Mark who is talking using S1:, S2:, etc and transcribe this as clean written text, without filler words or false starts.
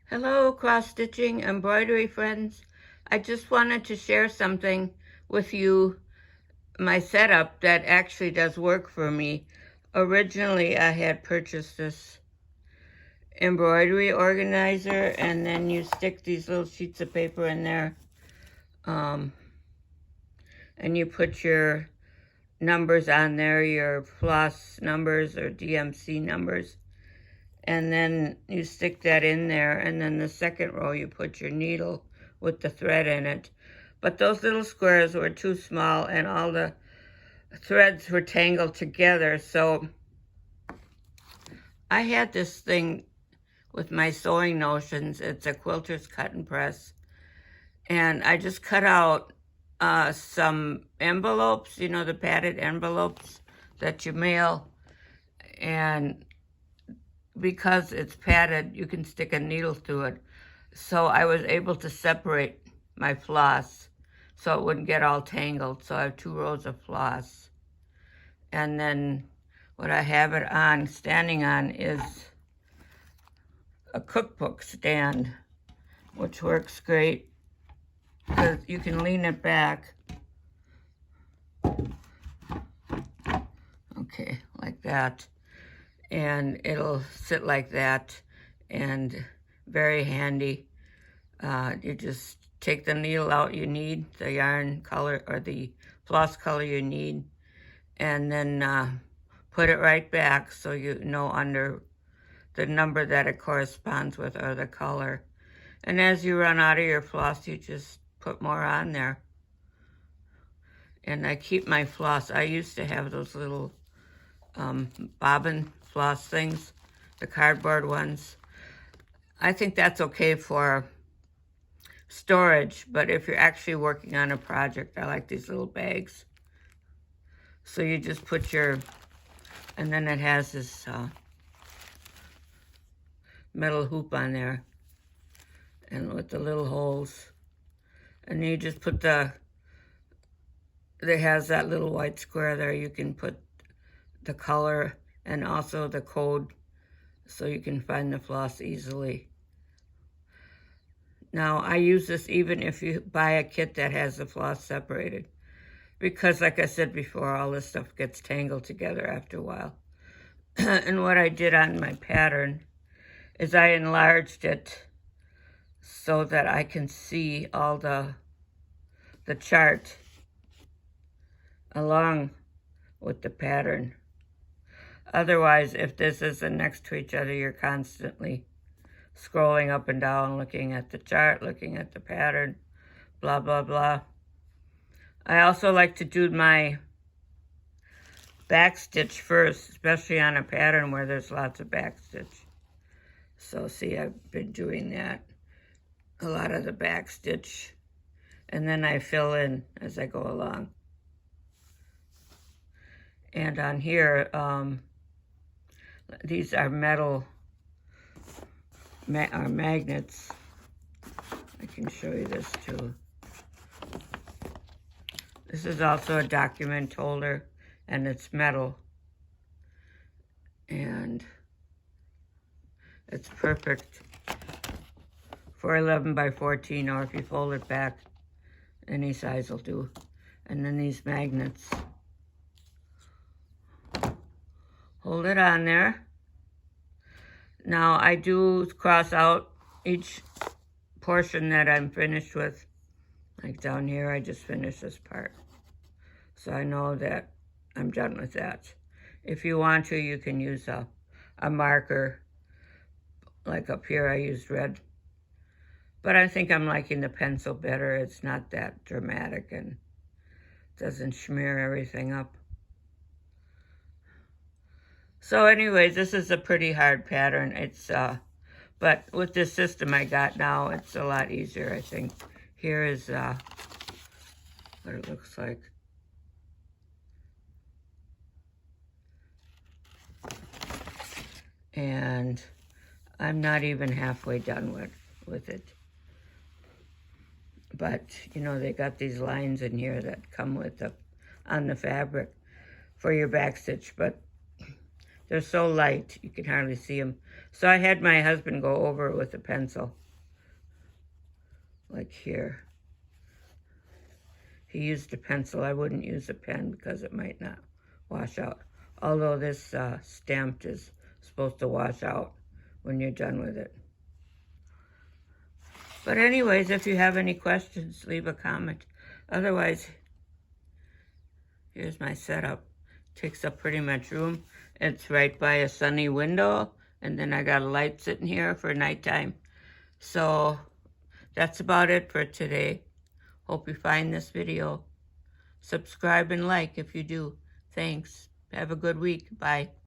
S1: Hello, cross-stitching embroidery friends. I just wanted to share something with you, my setup that actually does work for me. Originally, I had purchased this embroidery organizer, and then you stick these little sheets of paper in there, and you put your numbers on there, your floss numbers or DMC numbers. And then you stick that in there, and then the second row you put your needle with the thread in it. But those little squares were too small and all the threads were tangled together, so I had this thing with my sewing notions. It's a quilter's cut and press, and I just cut out some envelopes, you know, the padded envelopes that you mail, and because it's padded, you can stick a needle through it. So I was able to separate my floss so it wouldn't get all tangled. So I have 2 rows of floss. And then what I have it on, standing on, is a cookbook stand, which works great because you can lean it back. Okay, like that. And it'll sit like that, and very handy. You just take the needle out you need, the yarn color or the floss color you need, and then put it right back so you know under the number that it corresponds with or the color. And as you run out of your floss, you just put more on there. And I keep my floss. I used to have those little bobbin floss things, the cardboard ones. I think that's okay for storage, but if you're actually working on a project, I like these little bags. So you just put your, and then it has this metal hoop on there, and with the little holes. And then you just put it has that little white square there. You can put the color and also the code so you can find the floss easily. Now, I use this even if you buy a kit that has the floss separated, because like I said before, all this stuff gets tangled together after a while. And what I did on my pattern is I enlarged it so that I can see all the chart along with the pattern. Otherwise, if this isn't next to each other, you're constantly scrolling up and down, looking at the chart, looking at the pattern, blah, blah, blah. I also like to do my back stitch first, especially on a pattern where there's lots of back stitch. So see, I've been doing that, a lot of the back stitch, and then I fill in as I go along. And on here, these are metal magnets. I can show you this too. This is also a document holder, and it's metal. And it's perfect for 11 by 14, or if you fold it back, any size will do. And then these magnets. Hold it on there. Now I do cross out each portion that I'm finished with. Like down here, I just finished this part. So I know that I'm done with that. If you want to, you can use a marker. Like up here, I used red. But I think I'm liking the pencil better. It's not that dramatic and doesn't smear everything up. So anyways, this is a pretty hard pattern. It's, but with this system I got now, it's a lot easier, I think. Here is what it looks like. And I'm not even halfway done with it. But, you know, they got these lines in here that come with on the fabric for your back stitch. But They're so light, you can hardly see them. So I had my husband go over it with a pencil. Like here. He used a pencil. I wouldn't use a pen because it might not wash out. Although this stamped is supposed to wash out when you're done with it. But anyways, if you have any questions, leave a comment. Otherwise, here's my setup. Takes up pretty much room. It's right by a sunny window, and then I got a light sitting here for nighttime. So that's about it for today. Hope you find this video. Subscribe and like if you do. Thanks. Have a good week. Bye.